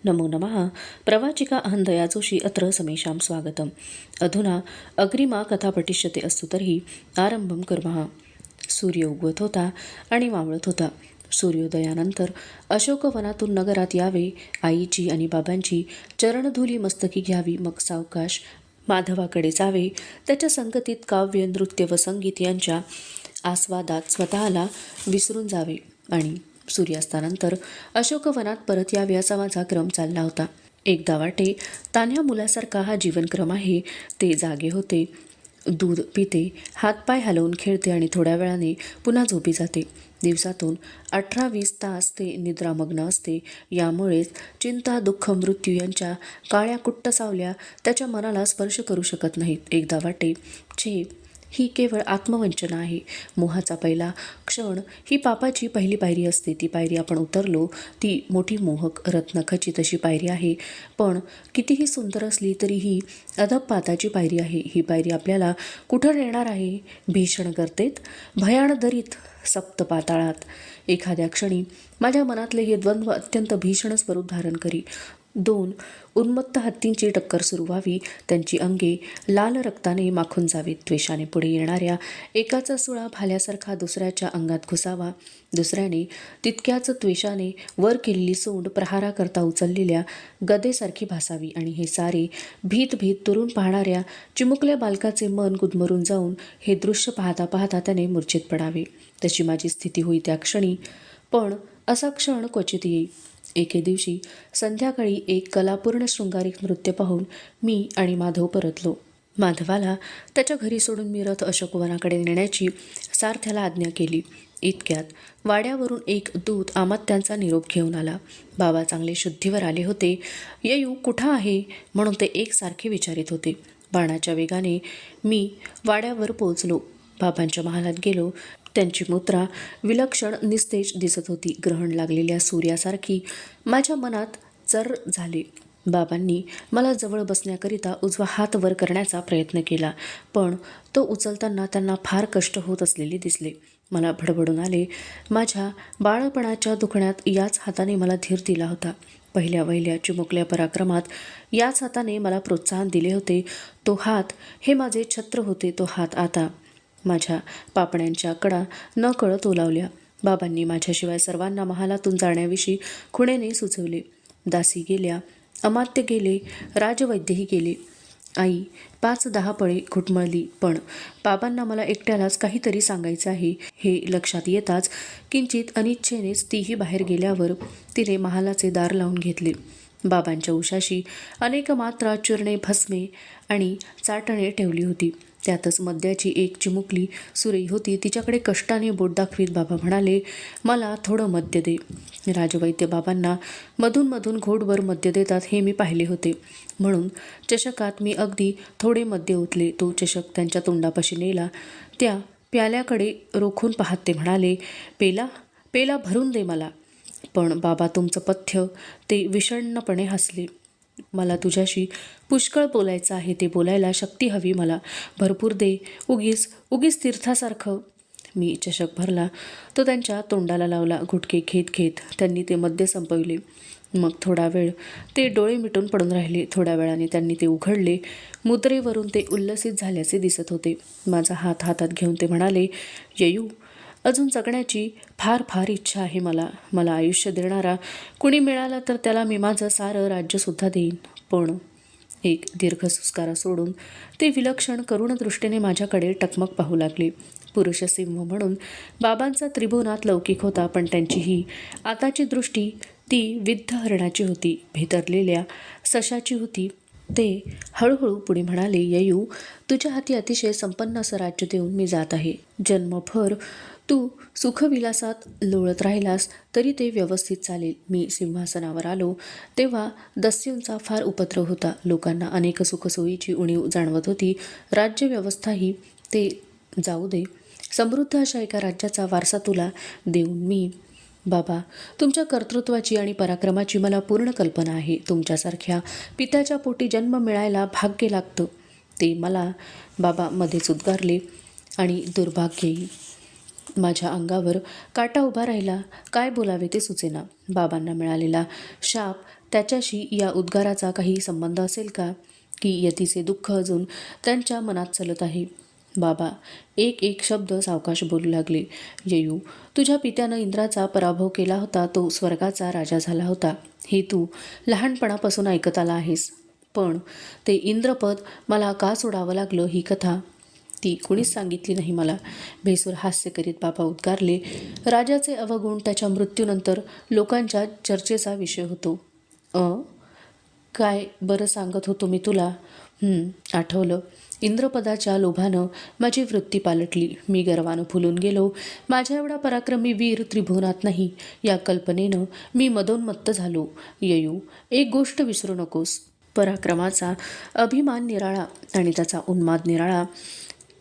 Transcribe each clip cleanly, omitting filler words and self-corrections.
नमो नमः। प्रवाचिका अहंदया जोशी अत्र समेषां स्वागतम्। अधुना अग्रिमा कथा पठिष्यते अस्तु तर्हि आरंभं कुर्मः। सूर्य उगवत होता आणि मावळत होता. सूर्योदयानंतर अशोकवनातून नगरात यावे, आईची आणि बाबांची चरणधुली मस्तकी घ्यावी, मग सावकाश माधवाकडे जावे, त्याच्या संगतीत काव्य, नृत्य व संगीत यांच्या आस्वादात स्वतःला विसरून जावे आणि सूर्यास्तानंतर अशोकवनात परत यावे असा माझा क्रम चालला होता. एकदा वाटे तान्ह्या मुलासारखा हा जीवनक्रम आहे. ते जागे होते, दूध पिते, हातपाय हलवून खेळते आणि थोड्या वेळाने पुन्हा झोपी जाते. दिवसातून 18-20 तास ते निद्रामग्न असते. यामुळेच चिंता, दुःख, मृत्यू यांच्या काळ्या कुट्ट सावल्या त्याच्या मनाला स्पर्श करू शकत नाहीत. एकदा वाटे छे, ही केवळ आत्मवंचना आहे. मोहाचा पहिला क्षण ही पापाची पहिली पायरी असते. ती पायरी आपण उतरलो ती मोठी मोहक रत्नखचित अशी पायरी आहे. पण कितीही सुंदर असली तरी ही अधःपाताची पायरी आहे. ही पायरी आपल्याला कुठं नेणार आहे? भीषण गर्तेत, भयाण दरीत, सप्त पाताळात. एखाद्या क्षणी माझ्या मनातले हे द्वंद्व अत्यंत भीषण स्वरूप धारण करी. 2 उन्मत्त हत्तींची टक्कर सुरू व्हावी, त्यांची अंगे लाल रक्ताने माखून जावीत. द्वेषाने पुढे येणाऱ्या एकाचा सुळा भाल्यासारखा दुसऱ्याच्या अंगात घुसावा, दुसऱ्याने तितक्याच द्वेषाने वर केलेली सोंड प्रहाराकरता उचललेल्या गदेसारखी भासावी आणि हे सारे भीत भीत दुरून पाहणाऱ्या चिमुकल्या बालकाचे मन गुदमरून जाऊन हे दृश्य पाहता पाहता त्याने मूर्छित पडावे. तशी माझी स्थिती होई त्या क्षणी. पण असा क्षण क्वचित येई. एके दिवशी संध्याकाळी एक कलापूर्ण शृंगारिक नृत्य पाहून मी आणि माधव परतलो. माधवाला त्याच्या घरी सोडून मी रथ अशोकवनाकडे नेण्याची सारथ्याला आज्ञा केली. इतक्यात वाड्यावरून एक दूत अमात्यांचा निरोप घेऊन आला. बाबा चांगले शुद्धीवर आले होते. येऊ कुठं आहे म्हणून ते एकसारखे विचारित होते. बाणाच्या वेगाने मी वाड्यावर पोहोचलो. बाबांच्या महालात गेलो. त्यांची मुद्रा विलक्षण निस्तेज दिसत होती. ग्रहण लागलेल्या सूर्यासारखी माझ्या मनात चर झाले. बाबांनी मला जवळ बसण्याकरिता उजवा हात वर करण्याचा प्रयत्न केला, पण तो उचलताना त्यांना फार कष्ट होत असलेले दिसले. मला भडभडून आले. माझ्या बाळपणाच्या दुखण्यात याच हाताने मला धीर दिला होता. पहिल्या वहिल्या चिमुकल्या पराक्रमात याच हाताने मला प्रोत्साहन दिले होते. तो हात हे माझे छत्र होते. तो हात आता माझ्या पापण्यांच्या कडा न कळत ओलावल्या. बाबांनी माझ्याशिवाय सर्वांना महालातून जाण्याविषयी खुणेने सुचवले. दासी गेल्या, अमात्य गेले, राजवैद्यही गेले. आई 5-10 पळे घुटमळली. पण बाबांना मला एकट्यालाच काहीतरी सांगायचं आहे हे लक्षात येताच किंचित अनिच्छेनेच तीही बाहेर गेल्यावर तिने महालाचे दार लावून घेतले. बाबांच्या उशाशी अनेक मात्रा, चूर्णे, भस्मे आणि चाटणे ठेवली होती. त्यातच मद्याची एक चिमुकली सुरई होती. तिच्याकडे कष्टाने बोट दाखवीत बाबा म्हणाले, मला थोडं मद्य दे. राजवैद्य बाबांना मधून घोटभर मद्य देतात हे मी पाहिले होते. म्हणून चषकात मी अगदी थोडे मद्य ओतले. तो चषक त्यांच्या तोंडापाशी नेला. त्या प्याल्याकडे रोखून पाहत ते म्हणाले, पेला पेला भरून दे मला. पण बाबा तुमचं पथ्य. ते विषण्णपणे हसले. मला तुझ्याशी पुष्कळ बोलायचं आहे. ते बोलायला शक्ती हवी मला. भरपूर दे. उगीच तीर्थासारखं. मी चषक भरला. तो त्यांच्या तोंडाला लावला. घुटके घेत घेत त्यांनी ते मद्य संपविले. मग थोडा वेळ ते डोळे मिटून पडून राहिले. थोड्या वेळाने त्यांनी ते उघडले. मुद्रेवरून ते उल्लसित झाल्याचे दिसत होते. माझा हात हातात घेऊन ते म्हणाले, येऊ, अजून जगण्याची फार इच्छा आहे मला आयुष्य देणारा कुणी मिळाला तर त्याला मी माझं सारं राज्यसुद्धा देईन. पण एक दीर्घ सुस्कारा सोडून ते विलक्षण करुण दृष्टीने माझ्याकडे टकमक पाहू लागले. पुरुष सिंह म्हणून बाबांचा त्रिभुवनात लौकिक होता, पण त्यांची ही आताची दृष्टी ती विद्ध हरणाची होती, भेदरलेल्या सशाची होती. ते हळूहळू पुढे म्हणाले, येऊ, तुझ्या हाती अतिशय संपन्न असं राज्य देऊन मी जात आहे. जन्मभर तू सुखविलासात लोळत राहिलास तरी ते व्यवस्थित चालेल. मी सिंहासनावर आलो तेव्हा दस्यूंचा फार उपद्रव होता. लोकांना अनेक सुखसोयीची उणीव जाणवत होती. राज्यव्यवस्थाही ते जाऊ दे. समृद्ध अशा एका राज्याचा वारसा तुला देऊन मी, बाबा, तुमच्या कर्तृत्वाची आणि पराक्रमाची मला पूर्ण कल्पना आहे. तुमच्यासारख्या पित्याच्या पोटी जन्म मिळायला भाग्य लागतं. ते मला, बाबा मध्येच उद्गारले, आणि दुर्भाग्यही. माझ्या अंगावर काटा उभा राहिला. काय बोलावे ते सुचेना. बाबांना मिळालेला शाप त्याच्याशी या उद्गाराचा काही संबंध असेल का, की यतीचे दुःख अजून त्यांच्या मनात चालत आहे? बाबा एक एक शब्द सावकाश बोलू लागले. येयू, तुझ्या पित्यानं इंद्राचा पराभव केला होता, तो स्वर्गाचा राजा झाला होता, हे तू लहानपणापासून ऐकत आला आहेस. पण ते इंद्रपद मला का सोडावं लागलं, ही कथा ती कुणीच सांगितली नाही मला. भेसूर हास्य करीत बाबा उद्गारले. राजाचे अवगुण त्याच्या मृत्यूनंतर लोकांच्या चर्चेचा विषय होतो. काय बरं सांगत होतो मी तुला? आठवलं. इंद्रपदाच्या लोभानं माझी वृत्ती पालटली. मी गर्वानं फुलून गेलो. माझ्या एवढा पराक्रमी वीर त्रिभुवनात नाही, या कल्पनेनं मी मदोन्मत्त झालो. येयू, एक गोष्ट विसरू नकोस. पराक्रमाचा अभिमान निराळा आणि त्याचा उन्माद निराळा.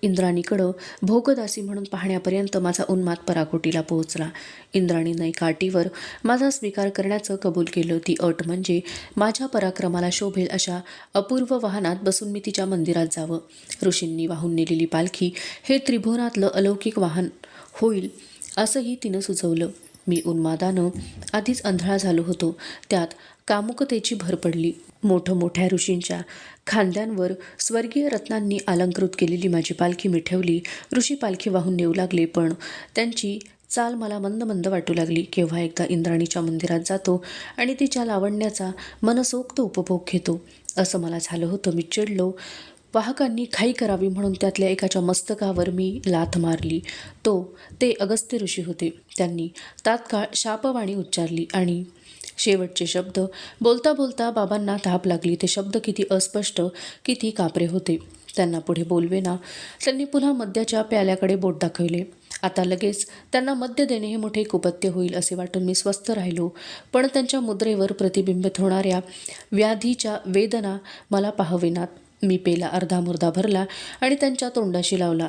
इंद्राणीकडं भोगदासी म्हणून पाहण्यापर्यंत माझा उन्माद पराकोटीला पोहोचला. इंद्राणीनं काठीवर माझा स्वीकार करण्याचं कबूल केलं. ती अट म्हणजे माझ्या पराक्रमाला शोभेल अशा अपूर्व वाहनात बसून मी तिच्या मंदिरात जावं. ऋषींनी वाहून नेलेली पालखी हे त्रिभुवनातलं अलौकिक वाहन होईल असंही तिनं सुचवलं. मी उन्मादानं आधीच आंधळा झालो होतो, त्यात कामुकतेची भर पडली. मोठमोठ्या ऋषींच्या खांद्यांवर स्वर्गीय रत्नांनी अलंकृत केलेली माझी पालखी मी ठेवली. ऋषी पालखी वाहून नेऊ लागले, पण त्यांची चाल मला मंद मंद वाटू लागली. केव्हा एकदा इंद्राणीच्या मंदिरात जातो आणि तिच्या लावण्याचा मनसोक्त उपभोग घेतो, असं मला झालं होतं. मी चिडलो. वाहकांनी घाई करावी म्हणून त्यातल्या एकाच्या मस्तकावर मी लाथ मारली. ते अगस्त्य ऋषी होते. त्यांनी तात्काळ शापवाणी उच्चारली आणि शेवटचे शब्द बोलता बोलता बाबांना ताप लागली. ते शब्द किती अस्पष्ट, किती कापरे होते. त्यांना पुढे बोलवेना. त्यांनी पुन्हा मद्याच्या प्याल्याकडे बोट दाखवले. आता लगेच त्यांना मद्य देणे हे मोठे कुपत्य होईल असे वाटून मी स्वस्थ राहिलो. पण त्यांच्या मुद्रेवर प्रतिबिंबित होणाऱ्या व्याधीच्या वेदना मला पाहवेनात. मी पेला अर्धा मुर्दा भरला आणि त्यांच्या तोंडाशी लावला.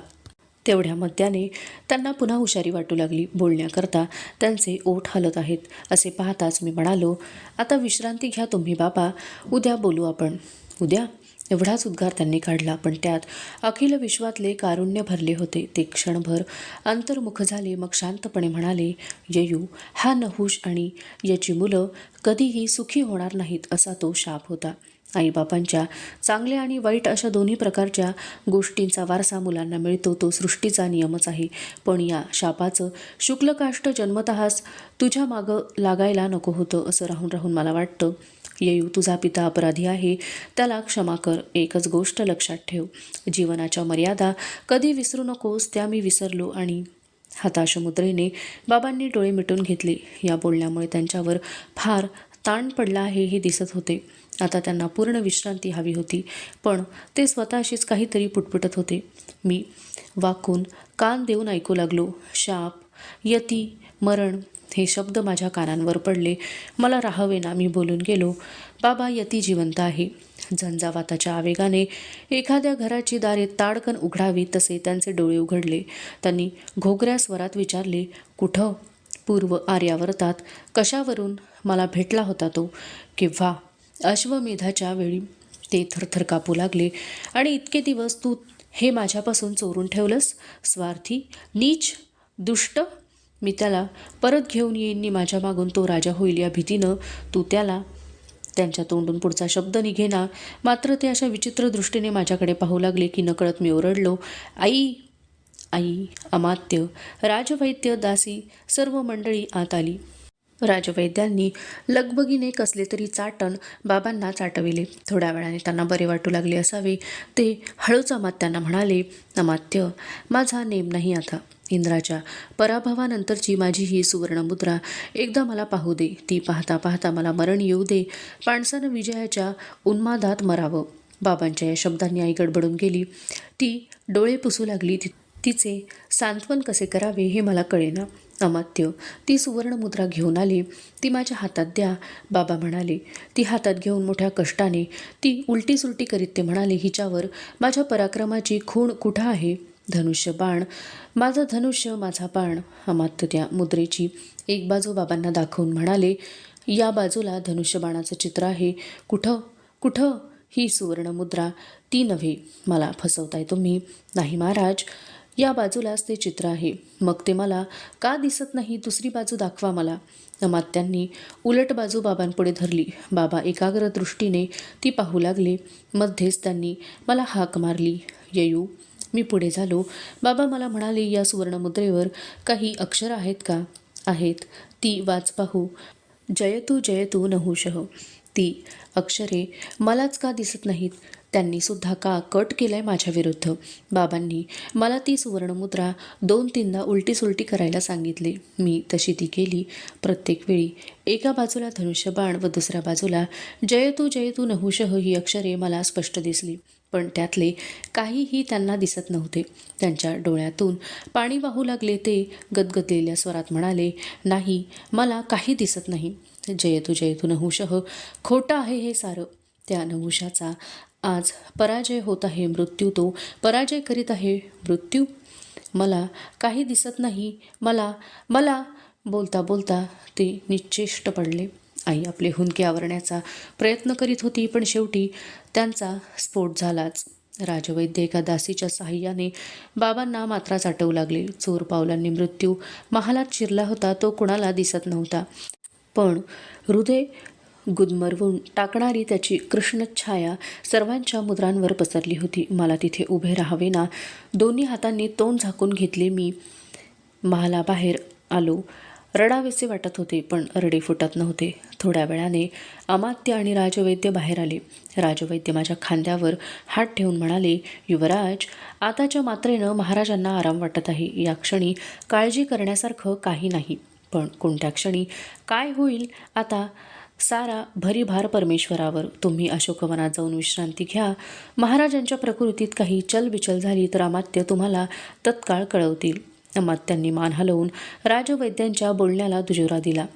तेवढ्या मद्याने त्यांना पुन्हा हुशारी वाटू लागली. बोलण्याकरता त्यांचे ओठ हलत आहेत असे पाहताच मी म्हणालो, आता विश्रांती घ्या तुम्ही बाबा, उद्या बोलू आपण. उद्या? एवढाच उद्गार त्यांनी काढला, पण त्यात अखिल विश्वातले कारुण्य भरले होते. ते क्षणभर अंतर्मुख झाले, मग शांतपणे म्हणाले, येयू, हा नहुष आणि याची मुलं कधीही सुखी होणार नाहीत असा तो शाप होता. आईबापांच्या चांगल्या आणि वाईट अशा दोन्ही प्रकारच्या गोष्टींचा वारसा मुलांना मिळतो, तो सृष्टीचा नियमच आहे. पण या शापाचं शुक्लकाष्ट जन्मतःच तुझ्या मागं लागायला नको होतं, असं राहून राहून मला वाटतं. येयू, तुझा पिता अपराधी आहे, त्याला क्षमा कर. एकच गोष्ट लक्षात ठेव, जीवनाच्या मर्यादा कधी विसरू नकोस. त्या मी विसरलो. आणि हताश मुद्रेने बाबांनी डोळे मिटून घेतले. या बोलण्यामुळे त्यांच्यावर फार ताण पडला आहे हे दिसत होते. आता त्यांना पूर्ण विश्रांती हवी होती, पण ते स्वतःशीच काहीतरी पुटपुटत होते. मी वाकून कान देऊन ऐकू लागलो. शाप, यती, मरण हे शब्द माझ्या कानांवर पडले. मला राहावेना. मी बोलून गेलो, बाबा, यती जिवंत आहे. झंझावाताच्या आवेगाने एखाद्या घराची दारे ताडकन उघडावी तसे त्यांचे डोळे उघडले. त्यांनी घोगऱ्या स्वरात विचारले, कुठं? पूर्व आर्यावर्तात. कशावरून? मला भेटला होता तो. केव्हा? अश्वमेधाच्या वेळी. ते थरथर कापू लागले. आणि इतके दिवस तू हे माझ्यापासून चोरून ठेवलंस? स्वार्थी, नीच, दुष्ट. मी त्याला परत घेऊन येईन नी माझ्या मागून तो राजा होईल या भीतीनं तू त्याला. त्यांच्या तोंडून पुढचा शब्द निघेना, मात्र ते अशा विचित्र दृष्टीने माझ्याकडे पाहू लागले की नकळत मी ओरडलो, आई. आई, अमात्य, राजवैद्य, दासी, सर्व मंडळी आत आली. राजवैद्यांनी लगबगीने कसले तरी चाटण बाबांना चाटविले. थोड्या वेळाने त्यांना बरे वाटू लागले असावे. ते हळूच अमात्यांना म्हणाले, अमात्य, माझा नेम नाही आता. इंद्राच्या पराभवानंतरची माझी ही सुवर्णमुद्रा एकदा मला पाहू दे. ती पाहता पाहता मला मरण येऊ दे. माणसानं विजयाच्या उन्मादात मरावं. बाबांच्या या शब्दांनी आई गडबडून गेली. ती डोळे पुसू लागली. तिचे सांत्वन कसे करावे हे मला कळेना. अमात्य, ती सुवर्णमुद्रा घेऊन आले, ती माझ्या हातात द्या. बाबा म्हणाले. ती हातात घेऊन मोठ्या कष्टाने ती उलटी सुलटी करीत ते म्हणाले, हिच्यावर माझ्या पराक्रमाची खूण कुठं आहे? धनुष्य बाण, माझं धनुष्य, माझा बाण. अमात्य त्या मुद्रेची एक बाजू बाबांना दाखवून म्हणाले, या बाजूला धनुष्यबाणाचं चित्र आहे. कुठं? कुठं? ही सुवर्णमुद्रा ती नव्हे. मला फसवताय तुम्ही. नाही महाराज, या बाजूलाच ते चित्र आहे. मग ते मला का दिसत नाही? दुसरी बाजू दाखवा मला. अमात्यांनी उलट बाजू बाबांपुढे धरली. बाबा एकाग्र दृष्टीने ती पाहू लागले. मध्येच त्यांनी मला हाक मारली, येऊ. मी पुढे झालो. बाबा मला म्हणाले, या सुवर्णमुद्रेवर काही अक्षर आहेत का? आहेत. ती वाच पाहू. जयतु जयतु नहुषः. ती अक्षरे मलाच का दिसत नाहीत? त्यांनी सुद्धा का कट केलाय माझ्या विरुद्ध? बाबांनी मला ती सुवर्णमुद्रा 2-3दा उलटी-सुलटी करायला सांगितले. मी तशी ती केली. प्रत्येक वेळी एका बाजूला धनुष्यबाण व दुसऱ्या बाजूला जयतु जयतु नहुषः ही अक्षरे मला स्पष्ट दिसली. पण त्यातले काहीही त्यांना दिसत नव्हते. त्यांच्या डोळ्यातून पाणी वाहू लागले. ते गदगदलेल्या स्वरात म्हणाले, नाही, मला काही दिसत नाही. जयतु जयतु नहुषः. खोटं आहे हे सारं. त्या नहुषाचा आज पराजय होत आहे. मृत्यू तो पराजय करीत आहे. मृत्यू. मला काही दिसत नाही. मला बोलता बोलता ते निश्चेष्ट पडले. आई आपले हुंदके आवरण्याचा प्रयत्न करीत होती, पण शेवटी त्यांचा स्फोट झालाच. राजवैद्य एका दासीच्या साहाय्याने बाबांना मात्रा चाटवू लागले. चोर पावलांनी मृत्यू महालात शिरला होता. तो कुणाला दिसत नव्हता, पण हृदय गुदमरवून टाकणारी त्याची कृष्णछाया सर्वांच्या मुद्रांवर पसरली होती. मला तिथे उभे राहावे ना. दोन्ही हातांनी तोंड झाकून घेतले. मी महालाबाहेर आलो. रडावेसे वाटत होते, पण रडे फुटत नव्हते. थोड्या वेळाने अमात्य आणि राजवैद्य बाहेर आले. राजवैद्य माझ्या खांद्यावर हात ठेवून म्हणाले, युवराज, आताच्या मात्रेनं महाराजांना आराम वाटत आहे. या क्षणी काळजी करण्यासारखं काही नाही, पण कोणत्या क्षणी काय होईल आता सारा भरीभार परमेश्वरावर. तुम्ही अशोकवनात जाऊन विश्रांती घ्या. महाराजांच्या प्रकृतीत काही चलबिचल झाली तर अमात्य तुम्हाला तत्काळ कळवतील. अमात्यांनी मान हलवून राजवैद्यांच्या बोलण्याला दुजोरा दिला.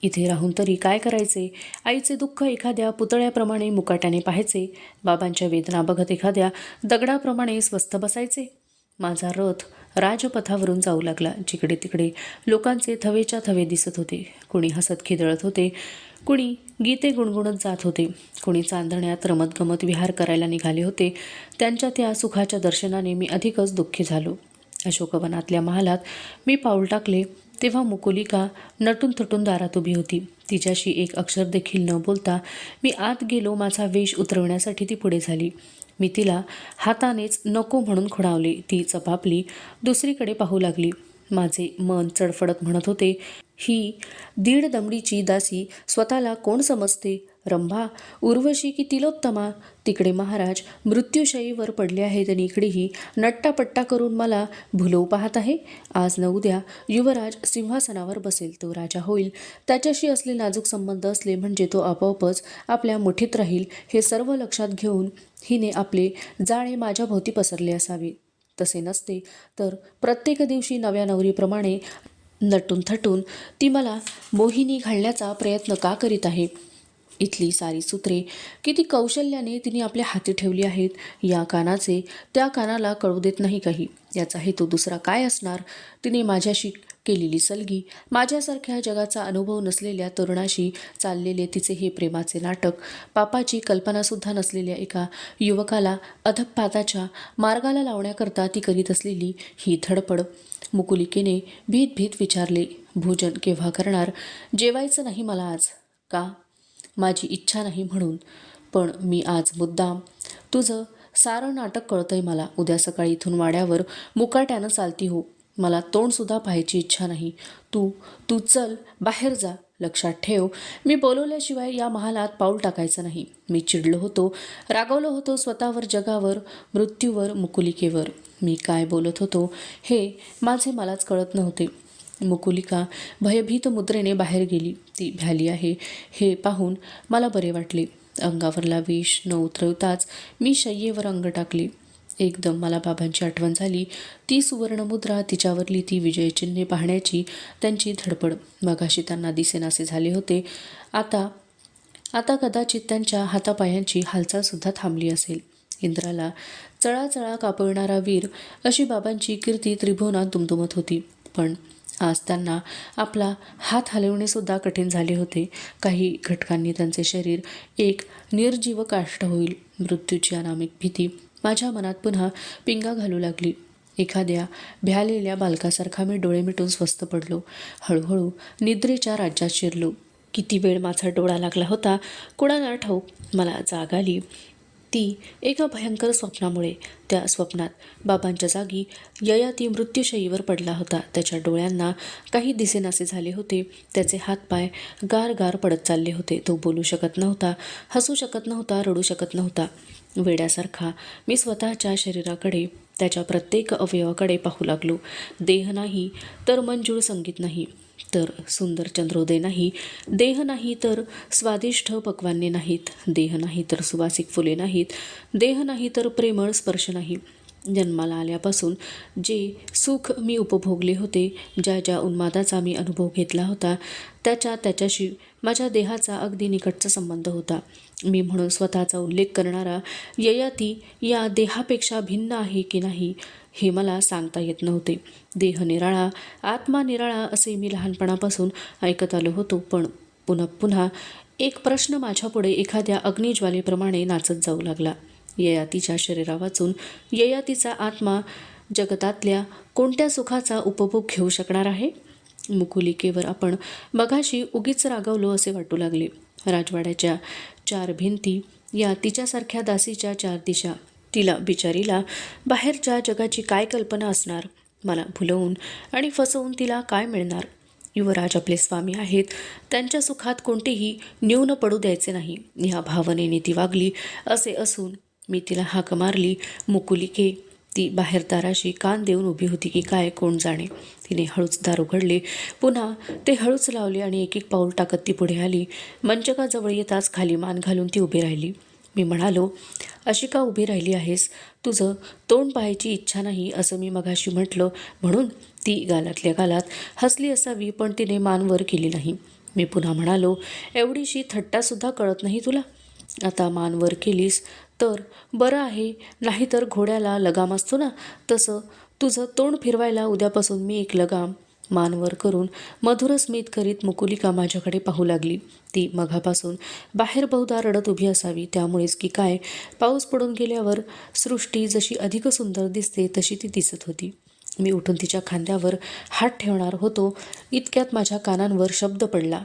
इथे राहून तरी काय करायचे? आईचे दुःख एखाद्या पुतळ्याप्रमाणे मुकाट्याने पाहायचे. बाबांच्या वेदना बघत एखाद्या दगडाप्रमाणे स्वस्थ बसायचे. माझा रथ राजपथावरून जाऊ लागला. जिकडे तिकडे लोकांचे थवेच्या थवे दिसत होते. कुणी हसत खिदळत होते, कुणी गीते गुणगुणत जात होते, कुणी चांदण्यात रमतगमत विहार करायला निघाले होते. त्यांच्या त्या सुखाच्या दर्शनाने मी अधिकच दुःखी झालो. अशोकवनातल्या महालात मी पाऊल टाकले तेव्हा मुकुलिका नटून थटून दारात उभी होती. तिच्याशी एक अक्षर देखील न बोलता मी आत गेलो. माझा वेश उतरवण्यासाठी ती पुढे झाली. मी तिला हातानेच नको म्हणून खुणावले. ती चपापली दुसरीकडे पाहू लागली. माझे मन चडफडत म्हणत होते, ही दीड दमडीची दासी स्वतःला कोण समजते? रंभा, उर्वशी की तिलोत्तमा? तिकडे महाराज मृत्यूशयीवर पडले आहेत आणि इकडेही नट्टापट्टा करून मला भुलवू पाहत आहे. आज न उद्या युवराज सिंहासनावर बसेल. तो राजा होईल. त्याच्याशी असले नाजूक संबंध असले म्हणजे तो आपोआपच आपल्या मुठीत राहील. हे सर्व लक्षात घेऊन हिने आपले जाळे माझ्या भोवती पसरले असावे. तसे नसते तर प्रत्येक दिवशी नव्या नवरीप्रमाणे नटून थटून ती मला मोहिनी घालण्याचा प्रयत्न का करीत आहे? इथली सारी सूत्रे किती कौशल्याने तिने आपल्या हाती ठेवली आहेत. या कानाचे त्या कानाला कळू देत नाही काही. याचा हेतू दुसरा काय असणार? तिने माझ्याशी केलेली सलगी, माझ्यासारख्या जगाचा अनुभव नसलेल्या तरुणाशी चाललेले तिचे हे प्रेमाचे नाटक, पापाची कल्पनासुद्धा नसलेल्या एका युवकाला अधःपाताच्या मार्गाला लावण्याकरता ती करीत असलेली ही धडपड. मुकुलिकेने भीत भीत विचारले, भोजन केव्हा करणार? जेवायचं नाही मला आज. का? माझी इच्छा नाही म्हणून. पण मी आज मुद्दाम. तुझं सारं नाटक कळतंय मला. उद्या सकाळी इथून वाड्यावर मुकाट्यानं चालती हो. मला तोंडसुद्धा पाहायची इच्छा नाही. तू चल, बाहेर जा. लक्षात ठेव, मी बोलवल्याशिवाय या महालात पाऊल टाकायचं नाही. मी चिडलो होतो, रागवलो होतो स्वतःवर, जगावर, मृत्यूवर, मुकुलिकेवर. मी काय बोलत होतो हे माझे मलाच कळत नव्हते. मुकुलिका भयभीत मुद्रेने बाहेर गेली. ती भ्याली आहे हे पाहून मला बरे वाटले. अंगावरला वेश न उतरवताच मी शय्येवर अंग टाकले. एकदम मला बाबांची आठवण झाली. ती सुवर्णमुद्रा, तिच्यावरली ती विजयचिन्हे पाहण्याची त्यांची धडपड. मगाशी त्यांना दिसेनासे झाले होते. आता कदाचित त्यांच्या हातापायांची हालचालसुद्धा थांबली असेल. इंद्राला चळाचळा कापविणारा वीर अशी बाबांची कीर्ती त्रिभुवनात दुमदुमत होती. पण आज त्यांना आपला हात हलवणेसुद्धा कठीण झाले होते. काही घटकांनी त्यांचे शरीर एक निर्जीव काष्ठ होईल. मृत्यूची अनामिक भीती माझ्या मनात पुन्हा पिंगा घालू लागली. एखाद्या भ्यालेल्या बालकासारखा मी डोळे मिटून स्वस्थ पडलो. हळूहळू निद्रेच्या राज्यात शिरलो. किती वेळ माझा डोळा लागला होता कुणाला ठाऊक. मला जाग आली ती एका भयंकर स्वप्नामुळे. त्या स्वप्नात बाबांच्या जागी ययाती मृत्यूशयीवर पडला होता. त्याच्या डोळ्यांना काही दिसेनासे झाले होते. त्याचे हातपाय गार गार पडत चालले होते. तो बोलू शकत नव्हता, हसू शकत नव्हता, रडू शकत नव्हता. वेड्यासारखा मी स्वतःच्या शरीराकडे, त्याच्या प्रत्येक अवयवाकडे पाहू लागलो. देह नाही तर मंजूळ संगीत नाही तर सुंदर चंद्रोदय नाही, देह नाही तर स्वादिष्ट पक्वान्ने नाहीत, देह नाही तर सुवासिक फुले नाहीत, देह नाही तर प्रेमळ स्पर्श नाही. जन्माला आल्यापासून जे सुख मी उपभोगले होते, ज्या ज्या उन्मादाचा मी अनुभव घेतला होता, त्याच्याशी माझ्या देहाचा अगदी निकटचा संबंध होता. मी म्हणून स्वतःचा उल्लेख करणारा ययाती या देहापेक्षा भिन्न आहे की नाही हे मला सांगता येत नव्हते. देह निराळा, आत्मा निराळा असे मी लहानपणापासून ऐकत आलो होतो. पण पुन्हा पुन्हा एक प्रश्न माझ्यापुढे एखाद्या अग्निज्वालेप्रमाणे नाचत जाऊ लागला. ययातीच्या शरीरा वाचून ययातीचा आत्मा जगतातल्या कोणत्या सुखाचा उपभोग घेऊ शकणार आहे? मुकुलिकेवर आपण मगाशी उगीच रागवलो असे वाटू लागले. राजवाड्याच्या 4 भिंती या तिच्यासारख्या दासीच्या 4 दिशा. तिला बिचारीला बाहेरच्या जगाची काय कल्पना असणार? मला भुलवून आणि फसवून तिला काय मिळणार? युवराज आपले स्वामी आहेत, त्यांच्या सुखात कोणतेही न्यून पडू द्यायचे नाही ह्या भावनेने ती वागली. असे असून मी तिला हाक मारली, मुकुलिके. ती बाहेर दाराशी कान देऊन उभी होती की काय कोण जाणे. तिने हळूच दार उघडले, पुन्हा ते हळूच लावले आणि एक एक पाऊल टाकत ती पुढे आली. मंचकाजवळ येताच खाली मान घालून ती उभी राहिली. मी म्हणालो, अशी का उभी राहिली आहेस? तुझं तोंड पाहायची इच्छा नाही असं मी मगाशी म्हटलं म्हणून? ती गालातल्या गालात हसली असावी, पण तिने मान वर केली नाही. मी पुन्हा म्हणालो, एवढीशी थट्टासुद्धा कळत नाही तुला? आता मान वर केलीस तर बरं आहे, नाहीतर घोड्याला लगाम असतो ना, तसं तुझं तोंड फिरवायला उद्यापासून मी एक लगाम. मानवर करून मधुर स्मित करीत मुकुलिका माझ्याकडे पाहू लागली. ती मघापासून बाहेर बहुधा रडत उभी असावी, त्यामुळेच की काय पाऊस पडून गेल्यावर सृष्टी जशी अधिक सुंदर दिसते तशी ती दिसत होती. मी उठून तिच्या खांद्यावर हात ठेवणार होतो इतक्यात माझ्या कानांवर शब्द पडला,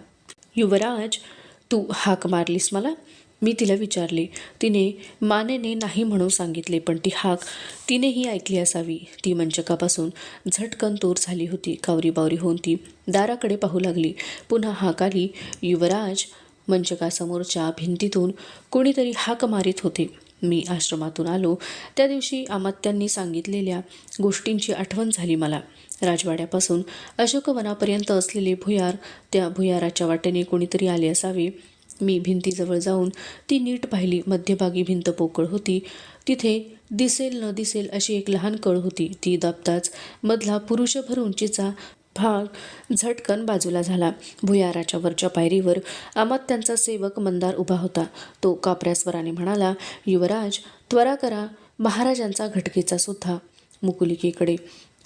युवराज, तू हाक मारलीस मला? मी तिला विचारले. तिने मानेने नाही म्हणून सांगितले, पण ती हाक तिनेही ऐकली असावी. ती मंचकापासून झटकन दूर झाली होती. कावरीबावरी होऊन ती दाराकडे पाहू लागली. पुन्हा हाक आली, युवराज. मंचकासमोरच्या भिंतीतून कोणीतरी हाक मारित होते. मी आश्रमातून आलो त्या दिवशी अमात्यांनी सांगितलेल्या गोष्टींची आठवण झाली मला. राजवाड्यापासून अशोकवनापर्यंत असलेले भुयार, त्या भुयाराच्या वाटेने कोणीतरी आले असावे. मी भिंतीजवळ जाऊन ती नीट पाहिली. मध्यभागी भिंत पोकळ होती. तिथे दिसेल न दिसेल अशी एक लहान कळ होती. ती दाबताच मधला पुरुषभर उंचीचा भाग झटकन बाजूला झाला. भुयाराच्या वरच्या पायरीवर अमात्यांचा सेवक मंदार उभा होता. तो कापऱ्या स्वराने म्हणाला, युवराज, त्वरा करा, महाराजांचा घटकेचा सुद्धा. मुकुलिकेकडे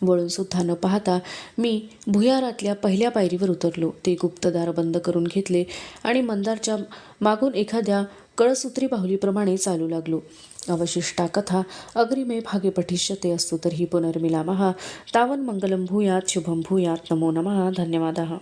वळून सुद्धा न पाहता मी भुयारातल्या पहिल्या पायरीवर उतरलो. ते गुप्तदार बंद करून घेतले आणि मंदारच्या मागून एखाद्या कळसूत्री बाहुलीप्रमाणे चालू लागलो. अवशिष्टा कथा अग्रिमे भागे पठिष्यते. अस्तु तर्हि पुनर्मिलामः. तावन् मंगलं भूयात्, शुभं भूयात्. नमो नमः. धन्यवादः.